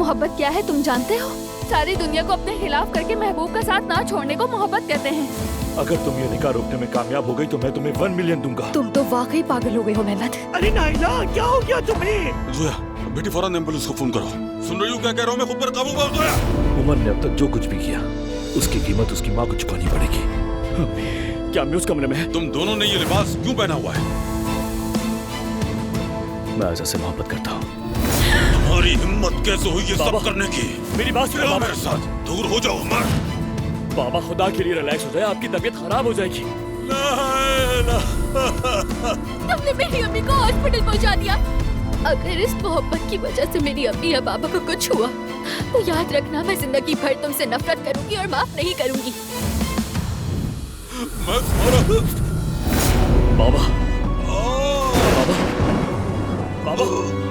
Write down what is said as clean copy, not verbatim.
मोहब्बत क्या है तुम जानते हो? सारी दुनिया को अपने खिलाफ करके महबूब का साथ ना छोड़ने को मोहब्बत कहते हैं। अगर तुम ये निकाह रोकने में कामयाब हो गई तो मैं तुम्हें 1 मिलियन दूंगा। तुम तो वाकई पागल हो गए हो मेहमत। अरे नाइला, क्या हो गया तुम्हें? जोया बेटी फौरन एम्बुलेंस को फोन करो। सुन रही हो क्या कह रहा हूँ मैं? खुद पर काबू पाओ जोया। उमर ने अब तक जो कुछ भी किया उसकी कीमत उसकी माँ को चुकानी पड़ेगी। क्या मैं उस कमरे में है? तुम दोनों ने ये लिबास क्यों पहना हुआ है? मैं आजा से मोहब्बत करता हूँ। तुम्हारी हिम्मत कैसे हुई ये सब करने की? मेरी बात सुनो मेरे साथ दूर हो जाओ उमर। बाबा खुदा के लिए रिलैक्स हो जाए, आपकी तबीयत खराब हो जाएगी। तुमने मेरी अम्मी को हॉस्पिटल पहुंचा दिया। अगर इस मोहब्बत की वजह से मेरी अम्मी या बाबा को कुछ हुआ तो याद रखना मैं जिंदगी भर तुमसे नफरत करूंगी और माफ नहीं करूंगी। बाबा, बाबा, बाबा।